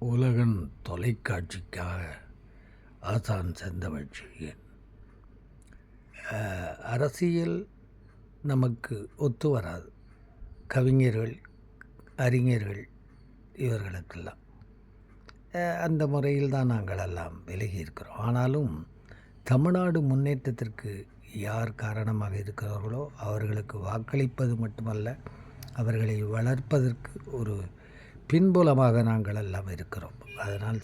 உலகன் தொலைக்காட்சிக்காக ஆசான் செந்தமிழ்ச்சியன். அரசியல் நமக்கு ஒத்து வராது. கவிஞர்கள், அறிஞர்கள் இவர்களுக்கெல்லாம் அந்த முறையில் தான் நாங்கள் எல்லாம் விலகி இருக்கிறோம். ஆனாலும் தமிழ்நாடு முன்னேற்றத்திற்கு யார் காரணமாக இருக்கிறார்களோ அவர்களுக்கு வாக்களிப்பது மட்டுமல்ல, அவர்களை வளர்ப்பதற்கு ஒரு பின்புலமாக நாங்கள் எல்லாம் இருக்கிறோம். அதனால்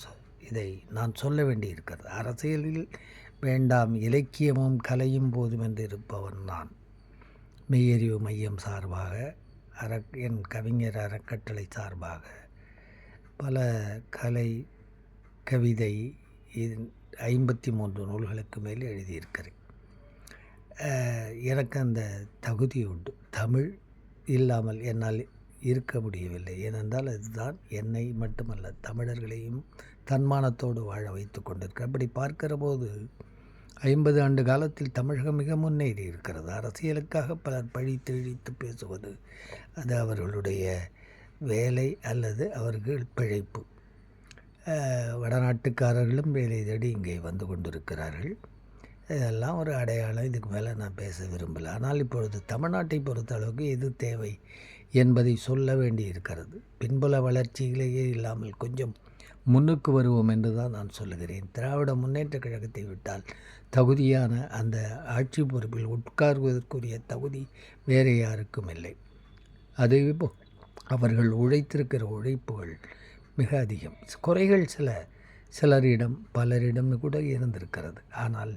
இதை நான் சொல்ல வேண்டியிருக்கிறது. அரசியலில் வேண்டாம், இலக்கியமும் கலையும் போதும் என்று இருப்பவன் நான். மெய்யறிவு மையம் சார்பாக, என் கவிஞர் அறக்கட்டளை சார்பாக பல கலை, கவிதை 53 நூல்களுக்கு மேல் எழுதியிருக்கிறேன். எனக்கு அந்த தகுதி உண்டு. தமிழ் இல்லாமல் என்னால் இருக்க முடியவில்லை. ஏனென்றால் அதுதான் என்னை மட்டுமல்ல, தமிழர்களையும் தன்மானத்தோடு வாழ வைத்து கொண்டிருக்க. அப்படி பார்க்கிற போது 50 ஆண்டு காலத்தில் தமிழகம் மிக முன்னேறி இருக்கிறது. அரசியலுக்காக பலர் பழித்து இழித்து பேசுவது அது அவர்களுடைய வேலை அல்லது அவர்கள் பிழைப்பு. வடநாட்டுக்காரர்களும் வேலை தேடி இங்கே வந்து கொண்டிருக்கிறார்கள். இதெல்லாம் ஒரு அடையாளம். இதுக்கு மேலே நான் பேச விரும்பலை. ஆனால் இப்பொழுது தமிழ்நாட்டை பொறுத்த அளவுக்கு எது தேவை என்பதை சொல்ல வேண்டி இருக்கிறது. பின்புல வளர்ச்சியிலேயே இல்லாமல் கொஞ்சம் முன்னுக்கு வருவோம் என்று தான் நான் சொல்லுகிறேன். திராவிட முன்னேற்ற கழகத்தை விட்டால் தகுதியான அந்த ஆட்சி பொறுப்பில் உட்கார்வதற்குரிய தகுதி வேறு யாருக்கும் இல்லை. அதே அவர்கள் உழைத்திருக்கிற உழைப்புகள் மிக அதிகம். குறைகள் சிலரிடம் பலரிடம் கூட இருந்திருக்கிறது. ஆனால்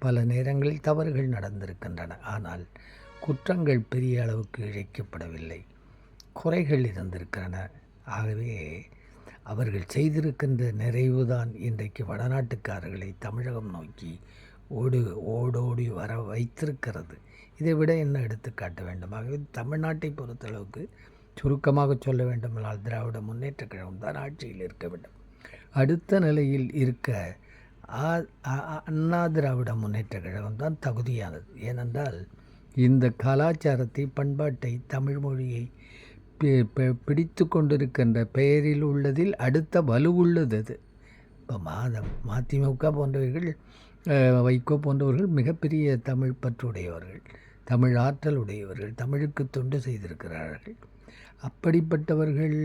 பல நேரங்களில் தவறுகள் நடந்திருக்கின்றன. ஆனால் குற்றங்கள் பெரிய அளவுக்கு இழைக்கப்படவில்லை. குறைகள் இருந்திருக்கின்றன. ஆகவே அவர்கள் செய்திருக்கின்ற நிறைவுதான் இன்றைக்கு வடநாட்டுக்காரர்களை தமிழகம் நோக்கி ஓடோடி வர வைத்திருக்கிறது. இதை விட என்ன எடுத்து காட்ட வேண்டும்? ஆகவே தமிழ்நாட்டை பொறுத்தளவுக்கு சுருக்கமாக சொல்ல வேண்டுமென்றால் திராவிட முன்னேற்ற கழகம் தான் ஆட்சியில் இருக்க வேண்டும். அடுத்த நிலையில் இருக்க அண்ணா திராவிட முன்னேற்ற கழகம் தான் தகுதியானது. ஏனென்றால் இந்த கலாச்சாரத்தை, பண்பாட்டை, தமிழ் மொழியை பிடித்து கொண்டிருக்கின்ற பெயரில் உள்ளதில் அடுத்த வலுவுள்ளது அது. இப்போ மதிமுக போன்றவர்கள், வைகோ போன்றவர்கள் மிகப்பெரிய தமிழ் பற்றுடையவர்கள், தமிழ் ஆற்றல் உடையவர்கள், தமிழுக்கு தொண்டு செய்திருக்கிறார்கள். அப்படிப்பட்டவர்கள்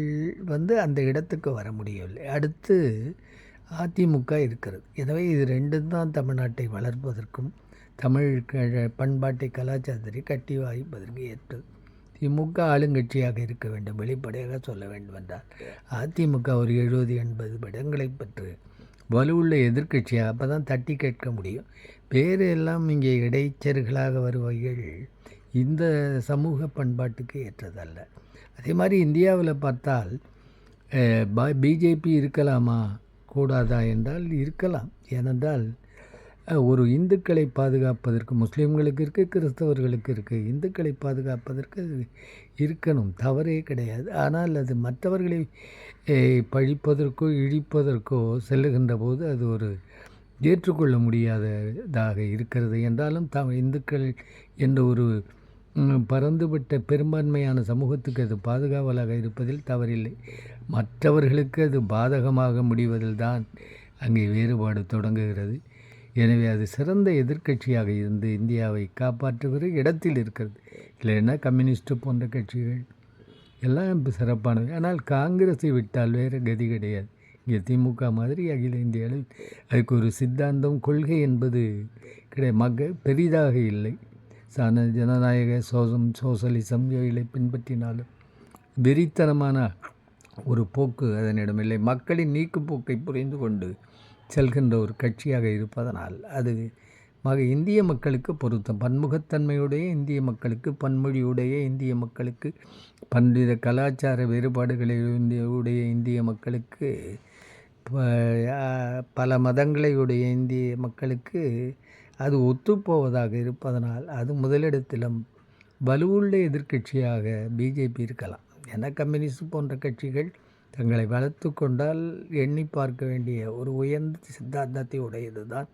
அந்த இடத்துக்கு வர முடியவில்லை. அடுத்து அதிமுக இருக்கிறது. எனவே இது ரெண்டும் தான் தமிழ்நாட்டை வளர்ப்பதற்கும் தமிழ் பண்பாட்டை, கலாச்சாரத்தை கட்டி வாய்ப்பதற்கு ஏற்றது. திமுக ஆளுங்கட்சியாக இருக்க வேண்டும். வெளிப்படையாக சொல்ல வேண்டும் என்றால் அதிமுக ஒரு 70-80 இடங்களை பெற்று வலுவுள்ள எதிர்க்கட்சியாக அப்போ தான் தட்டி கேட்க முடியும். வேறு எல்லாம் இங்கே இடைச்சர்களாக வருவர்கள் இந்த சமூக பண்பாட்டுக்கு ஏற்றதல்ல. அதே மாதிரி இந்தியாவில் பார்த்தால் பிஜேபி இருக்கலாமா கூடாதா என்றால் இருக்கலாம். ஏனென்றால் ஒரு இந்துக்களை பாதுகாப்பதற்கு முஸ்லீம்களுக்கு இருக்குது, கிறிஸ்தவர்களுக்கு இருக்குது. இந்துக்களை பாதுகாப்பதற்கு இருக்கணும், தவறே கிடையாது. ஆனால் அது மற்றவர்களை பழிப்பதற்கோ இழிப்பதற்கோ செல்லுகின்ற போது அது ஒரு ஏற்றுக்கொள்ள முடியாததாக இருக்கிறது. என்றாலும் இந்துக்கள் என்ற ஒரு பறந்துவிட்ட பெரும்பான்மையான சமூகத்துக்கு அது பாதுகாவலாக இருப்பதில் தவறில்லை. மற்றவர்களுக்கு அது பாதகமாக முடிவதில் தான் அங்கே வேறுபாடு தொடங்குகிறது. எனவே அது சிறந்த எதிர்க்கட்சியாக இருந்து இந்தியாவை காப்பாற்றுகிற இடத்தில் இருக்கிறது. இல்லைன்னா கம்யூனிஸ்ட்டு போன்ற கட்சிகள் எல்லாம் சிறப்பானவை. ஆனால் காங்கிரஸை விட்டால் வேறு கதி கிடையாது. இங்கே திமுக மாதிரி அகில இந்திய அளவில் அதுக்கு ஒரு சித்தாந்தம், கொள்கை என்பது பெரிதாக இல்லை. ஜனநாயக சோசலிசம் இவைகளை பின்பற்றினாலும் வெறித்தனமான ஒரு போக்கு அதனிடமில்லை. மக்களின் நீக்குப்போக்கை புரிந்து கொண்டு செல்கின்ற ஒரு கட்சியாக இருப்பதனால் அது இந்திய மக்களுக்கு பொருத்தம். பன்முகத்தன்மையுடைய இந்திய மக்களுக்கு, பன்மொழியுடைய இந்திய மக்களுக்கு, பன்வித கலாச்சார வேறுபாடுகளை உடைய இந்திய மக்களுக்கு, பல மதங்களையுடைய இந்திய மக்களுக்கு அது ஒத்துப்போவதாக இருப்பதனால் அது முதலிடத்திலும் வலுவுள்ள எதிர்க்கட்சியாக பிஜேபி இருக்கலாம். ஏன்னா கம்யூனிஸ்ட் போன்ற கட்சிகள் தங்களை வளர்த்து கொண்டால் எண்ணி பார்க்க வேண்டிய ஒரு உயர்ந்த சித்தாந்தத்தை உடையது தான்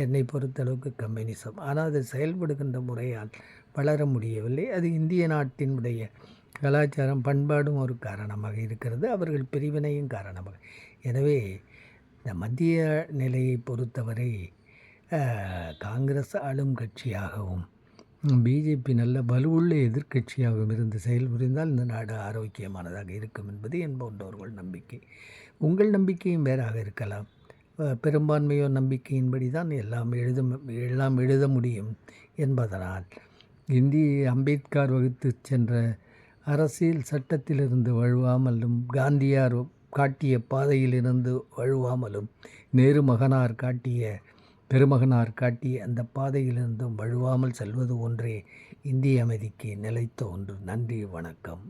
என்னை பொறுத்தளவுக்கு கம்யூனிசம். ஆனால் அது செயல்படுகின்ற முறையால் வளர முடியவில்லை. அது இந்திய நாட்டினுடைய கலாச்சாரம் பண்பாடும் ஒரு காரணமாக இருக்கிறது. அவர்கள் பிரிவினையும் காரணமாக. எனவே இந்த மத்திய நிலையை பொறுத்தவரை காங்கிரஸ் ஆளும் கட்சியாகவும் பிஜேபி நல்ல வலுவுள்ள எதிர்க்கட்சியாகவும் இருந்து செயல்புரிந்தால் இந்த நாடு ஆரோக்கியமானதாக இருக்கும் என்பது என் போன்றவர்கள் நம்பிக்கை. உங்கள் நம்பிக்கையும் வேறாக இருக்கலாம். பெரும்பான்மையோர் நம்பிக்கையின்படி தான் எல்லாம் எழுத முடியும் என்பதனால் அம்பேத்கர் வகுத்து சென்ற அரசியல் சட்டத்திலிருந்து வழுவாமலும், காந்தியார் காட்டிய பாதையிலிருந்து வழுவாமலும், நேரு பெருமகனார் காட்டிய அந்த பாதையிலிருந்தும் வழுவாமல் செல்வது ஒன்றே இந்திய அமைதிக்கு நிலைத்த ஒன்று. நன்றி, வணக்கம்.